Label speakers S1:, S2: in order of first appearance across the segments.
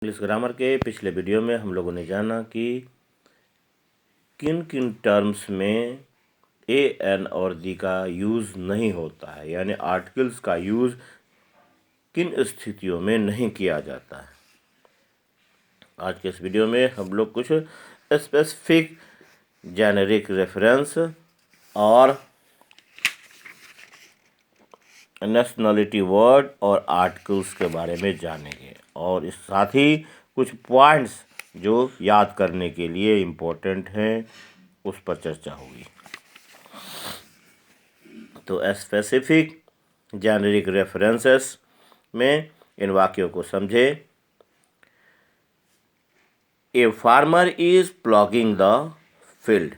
S1: English grammar के पिछले video में हम लोगों ने जाना कि किन किन टर्म्स में ए एन और दी का यूज़ नहीं होता है, यानी आर्टिकल्स का यूज़ किन स्थितियों में नहीं किया जाता है। आज के इस वीडियो में हम लोग कुछ स्पेसिफिक जेनेरिक रेफरेंस और नेशनलिटी वर्ड और आर्टिकल्स के बारे में जानेंगे, और इस साथ ही कुछ पॉइंट्स जो याद करने के लिए इम्पोर्टेंट हैं उस पर चर्चा होगी। तो स्पेसिफिक जेनेरिक रेफरेंसेस में इन वाक्यों को समझे। A farmer is ploughing the field.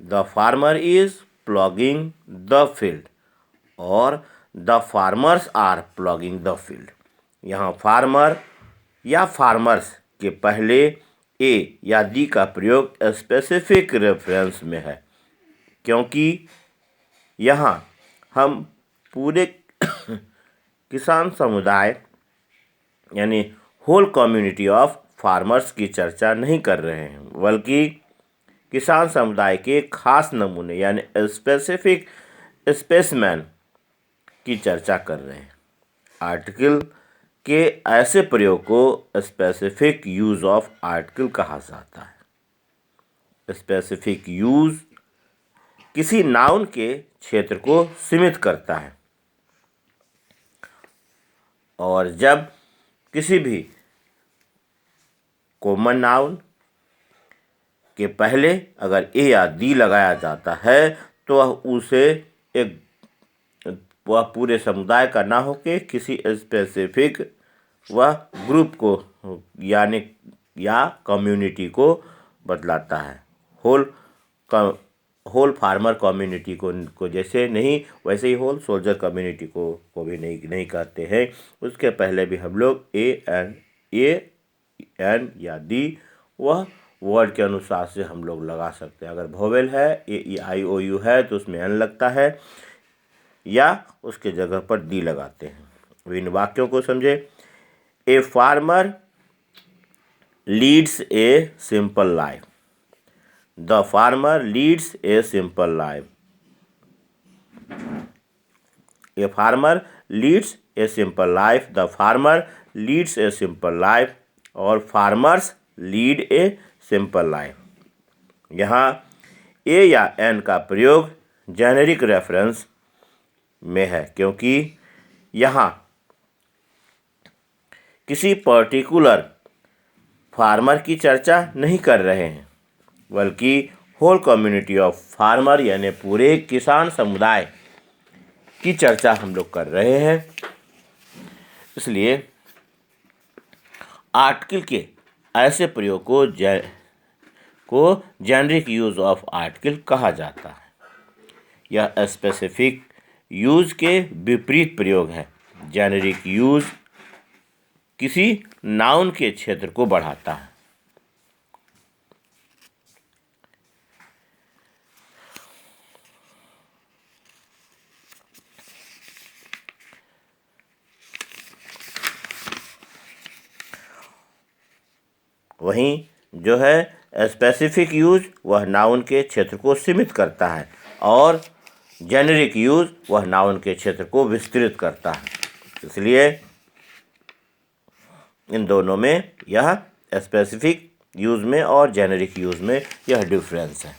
S1: The farmer is ploughing the field और the farmers are ploughing the field. यहाँ फार्मर या फार्मर्स के पहले ए या दी का प्रयोग स्पेसिफिक रेफरेंस में है, क्योंकि यहाँ हम पूरे किसान समुदाय यानी होल कम्युनिटी ऑफ फार्मर्स की चर्चा नहीं कर रहे हैं, बल्कि किसान समुदाय के खास नमूने यानी स्पेसिफिक स्पेसमैन की चर्चा कर रहे हैं। आर्टिकल के ऐसे प्रयोग को स्पेसिफिक यूज ऑफ आर्टिकल कहा जाता है। स्पेसिफिक यूज किसी नाउन के क्षेत्र को सीमित करता है, और जब किसी भी कॉमन नाउन के पहले अगर ए या दी लगाया जाता है तो वह पूरे समुदाय का ना होकर किसी स्पेसिफिक वह ग्रुप को यानी या कम्युनिटी को बतलाता है। होल फार्मर कम्युनिटी को जैसे नहीं, वैसे ही होल सोल्जर कम्युनिटी को भी नहीं कहते हैं। उसके पहले भी हम लोग ए एन या दी वह वर्ड के अनुसार से हम लोग लगा सकते हैं। अगर वोवेल है ए ई आई ओ यू है तो उसमें एन लगता है या उसके जगह पर दी लगाते हैं। इन वाक्यों को समझे। A farmer leads a simple life. The farmer leads a simple life. A farmer leads a simple life. The farmer leads a simple life और farmers lead a simple life. यहाँ ए या एन का प्रयोग generic reference में है, क्योंकि यहाँ किसी पर्टिकुलर फार्मर की चर्चा नहीं कर रहे हैं, बल्कि होल कम्युनिटी ऑफ फार्मर यानी पूरे किसान समुदाय की चर्चा हम लोग कर रहे हैं। इसलिए आर्टिकल के ऐसे प्रयोग को जेनेरिक यूज ऑफ आर्टिकल कहा जाता है। यह स्पेसिफिक यूज के विपरीत प्रयोग है। जेनेरिक यूज किसी नाउन के क्षेत्र को बढ़ाता है। वहीं जो है स्पेसिफिक यूज वह नाउन के क्षेत्र को सीमित करता है, और जेनेरिक यूज वह नाउन के क्षेत्र को विस्तृत करता है। इसलिए इन दोनों में यह स्पेसिफिक यूज में और जेनेरिक यूज में यह डिफरेंस है।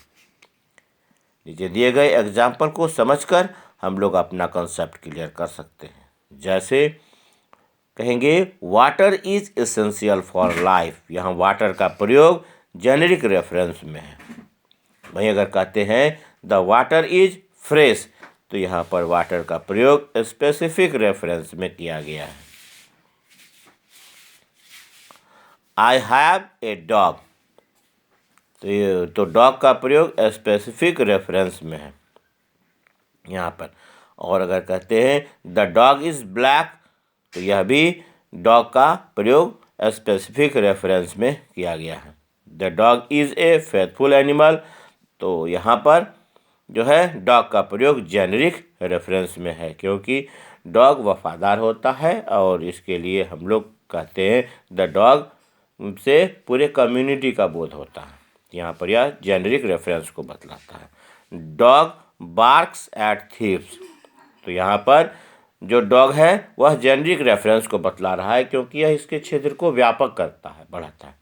S1: नीचे दिए गए एग्जाम्पल को समझकर हम लोग अपना कंसेप्ट क्लियर कर सकते हैं। जैसे कहेंगे water is essential for life. यहाँ वाटर का प्रयोग जेनेरिक रेफरेंस में है। वहीं अगर कहते हैं द वाटर इज फ्रेश, तो यहाँ पर वाटर का प्रयोग स्पेसिफिक रेफरेंस में किया गया है। आई हैव ए डॉग, तो डॉग का प्रयोग स्पेसिफिक रेफरेंस में है यहाँ पर। और अगर कहते हैं द डॉग इज ब्लैक, तो यह भी डॉग का प्रयोग स्पेसिफिक रेफरेंस में किया गया है। The dog is a faithful animal, तो यहाँ पर जो है डॉग का प्रयोग जेनेरिक रेफरेंस में है, क्योंकि डॉग वफादार होता है और इसके लिए हम लोग कहते हैं द डॉग से पूरे कम्युनिटी का बोध होता है। यहाँ पर यह जेनरिक रेफरेंस को बतलाता है। डॉग बार्क्स एट थीव्स, तो यहाँ पर जो डॉग है वह जेनरिक रेफरेंस को बतला रहा है क्योंकि यह इसके क्षेत्र को व्यापक करता है, बढ़ाता है।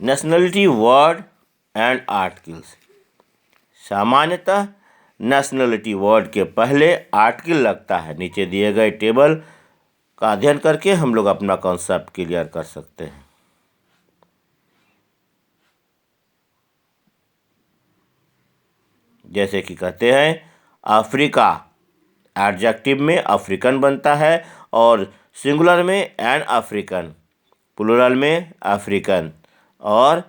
S1: नेशनलिटी वर्ड एंड आर्टिकल्स, सामान्यतः नेशनलिटी वर्ड के पहले आर्टिकल लगता है। नीचे दिए गए टेबल का अध्ययन करके हम लोग अपना कॉन्सेप्ट क्लियर कर सकते हैं। जैसे कि कहते हैं अफ्रीका, एडजेक्टिव में अफ्रीकन बनता है और सिंगुलर में एन अफ्रीकन, प्लूरल में अफ्रीकन और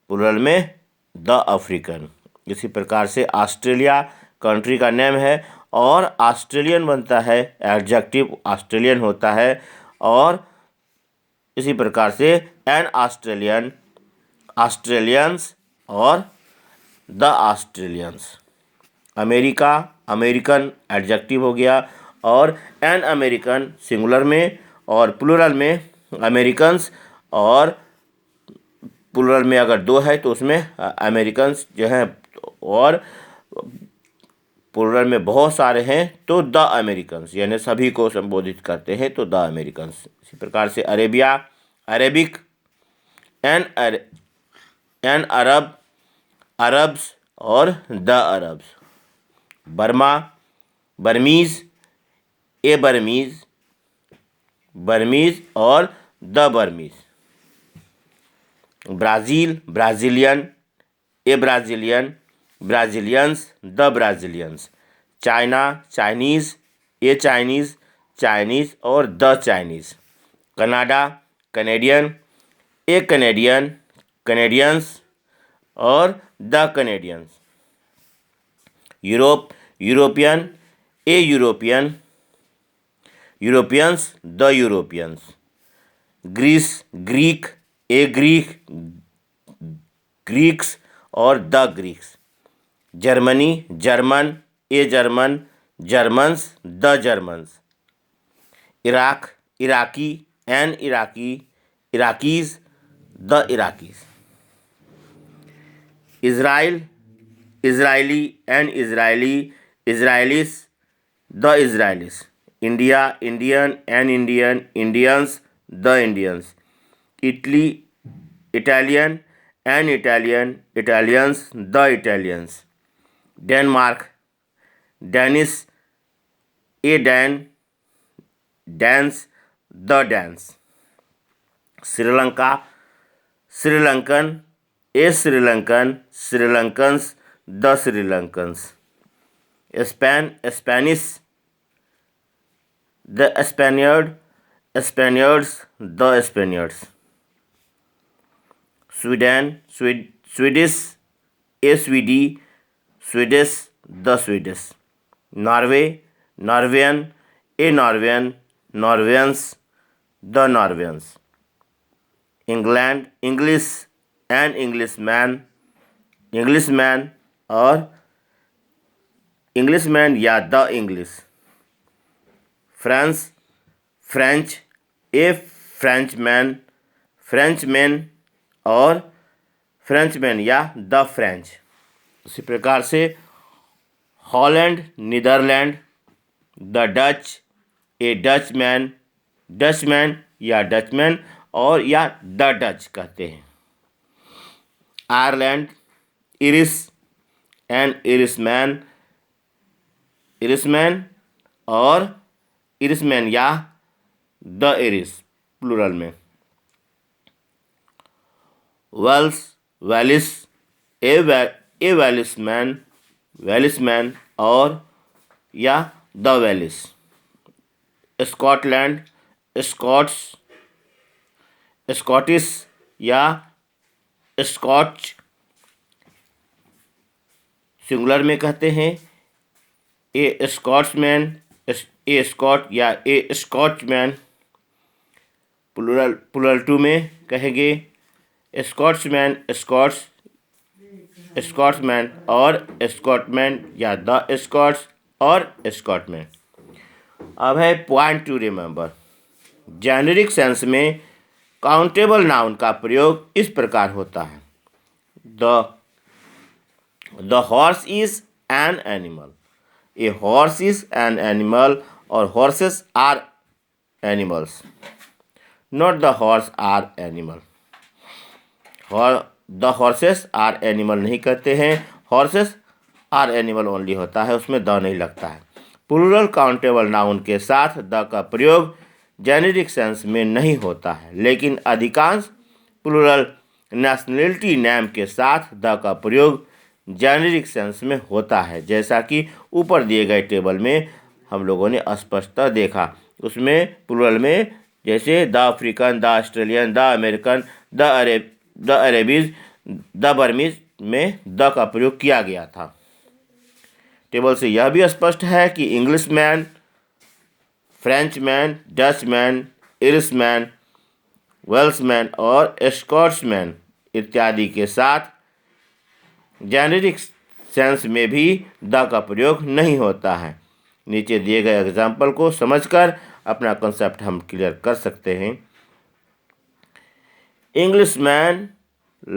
S1: प्लूरल में द अफ्रीकन। इसी प्रकार से ऑस्ट्रेलिया कंट्री का नेम है और ऑस्ट्रेलियन बनता है, एडजेक्टिव ऑस्ट्रेलियन होता है और इसी प्रकार से एन ऑस्ट्रेलियन, ऑस्ट्रेलियंस और the Australians. America American adjective हो गया और एन अमेरिकन सिंगुलर में और प्लूरल में अमेरिकन्स और प्लूरल में अगर दो है तो उसमें अमेरिकन्स जो हैं और प्लूरल में बहुत सारे हैं तो द अमेरिकन्स, यानी सभी को संबोधित करते हैं तो द अमेरिकन्स। इसी प्रकार से Arabia Arabic, an Arab Arabs और the Arabs. Burma Burmese, a Burmese Burmese और the Burmese. Brazil Brazilian, a Brazilian Brazilians the Brazilians. China Chinese, a Chinese Chinese और the Chinese. Canada Canadian, a Canadian Canadians और the Canadians. Europe European, a European Europeans the Europeans. Greece Greek, a Greek Greeks और the Greeks. Germany German, a German Germans the Germans. Iraq Iraqi, an Iraqi इराकीज the Iraqis. Israel Israeli, an Israeli Israelis the Israelis. India Indian, an Indian Indians the Indians. Italy Italian, an Italian Italians the Italians. Denmark Danish, a Dane Danes the Danes. Sri Lanka Sri Lankan, a Sri Lankan Sri Lankans the Sri Lankans. Spain Spanish the Spaniard Spaniards the Spaniards. Sweden Swedish, a Swede Swedish the Swedish. Norway Norwegian, a Norwegian Norwegians the Norwegians. England English, an Englishman Englishman और Englishman या the English. France French, A Frenchman Frenchman और Frenchman या the French. इसी प्रकार से Holland Netherlands, the Dutch, a Dutchman Dutchman या Dutchman और या द डच कहते हैं। Ireland Irish, an Irishman Irishman और इरिसमैन या द इरिस प्लूरल में। Wales Welsh, a Welshman Welshman और या the Welsh. Scotland Scots Scottish या स्कॉच सिंगुलर में कहते हैं। ए स्कॉट्समैन, ए स्कॉट या ए स्कॉचमैन प्लूरल टू में कहेंगे स्कॉट्समैन स्कॉट्स स्कॉट्समैन और स्कॉटमैन या द स्कॉट्स और स्कॉटमैन। अब है point to remember. Generic sense में काउंटेबल नाउन का प्रयोग इस प्रकार होता है। The horse is an animal. A horse is an animal और horses are animals, not the horse are animal. The horses are animal नहीं कहते हैं, हॉर्सेस आर एनिमल ओनली होता है, उसमें द नहीं लगता है। प्लूरल काउंटेबल नाउन के साथ द का प्रयोग जेनेरिक सेंस में नहीं होता है, लेकिन अधिकांश प्लूरल नेशनलिटी नेम के साथ द का प्रयोग जेनेरिक सेंस में होता है, जैसा कि ऊपर दिए गए टेबल में हम लोगों ने स्पष्टतः देखा। उसमें प्लूरल में जैसे the African, the Australian, the American, the अरेबीज, द बर्मीज में द का प्रयोग किया गया था। टेबल से यह भी स्पष्ट है कि इंग्लिशमैन, फ्रेंचमैन, डचमैन, इरिशमैन, वेल्समैन और स्कॉट्समैन इत्यादि के साथ जेनेरिक सेंस में भी द का प्रयोग नहीं होता है। नीचे दिए गए एग्जाम्पल को समझकर अपना कॉन्सेप्ट हम क्लियर कर सकते हैं। Englishman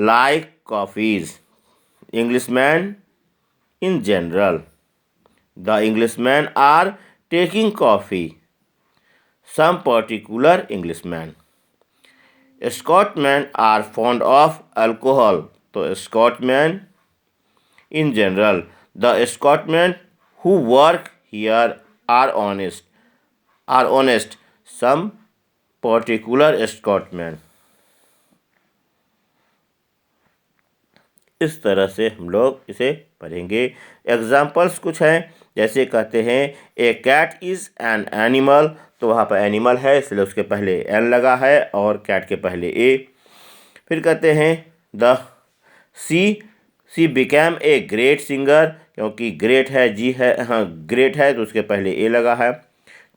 S1: like coffees. Englishman in general. The Englishmen are taking coffee. Some particular Englishmen. Scotsmen are fond of alcohol. So Scotsmen in general. The Scotsmen who work here are honest. Some particular Scotsmen. इस तरह से हम लोग इसे पढ़ेंगे। Examples कुछ हैं, जैसे कहते हैं ए कैट इज़ एन एनिमल, तो वहाँ पर एनिमल है इसलिए उसके पहले एन लगा है और कैट के पहले ए। फिर कहते हैं the C became a great singer, क्योंकि ग्रेट है, जी है, हाँ ग्रेट है तो उसके पहले ए लगा है।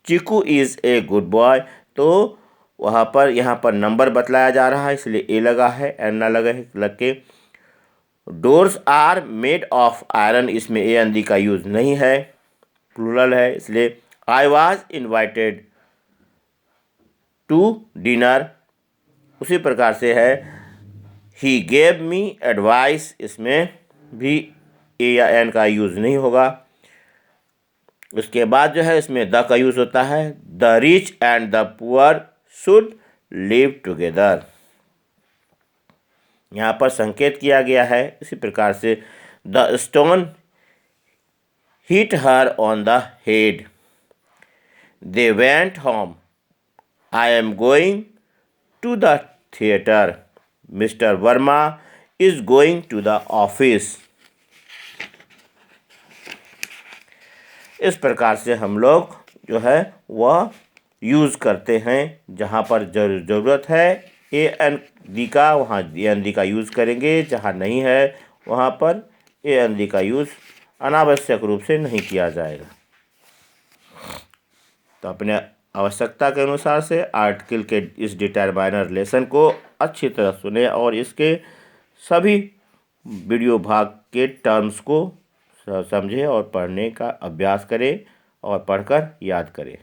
S1: Chiku is a good boy, तो वहाँ पर यहाँ पर नंबर बतलाया जा रहा है इसलिए ए लगा है, एन ना लग के। Doors are made of iron, इसमें ए एन डी का यूज़ नहीं है, प्लूरल है इसलिए। I was invited to dinner, उसी प्रकार से है। ही गेव मी एडवाइस, इसमें भी ए या एन का यूज़ नहीं होगा। उसके बाद जो है इसमें द का यूज़ होता है। The rich and the poor should live together, यहाँ पर संकेत किया गया है। इसी प्रकार से the stone hit her on the head, they went home, I am going to the theatre, mister Verma is going to the office. इस प्रकार से हम लोग जो है वह यूज़ करते हैं, जहाँ पर ज़रूरत है ए एन डी का वहाँ ए एन डी का यूज़ करेंगे, जहाँ नहीं है वहाँ पर ए एन डी का यूज़ अनावश्यक रूप से नहीं किया जाएगा। तो अपने आवश्यकता के अनुसार से आर्टिकल के इस डिटरमाइनर लेसन को अच्छी तरह सुने और इसके सभी वीडियो भाग के टर्म्स को समझें और पढ़ने का अभ्यास करें और पढ़कर याद करें।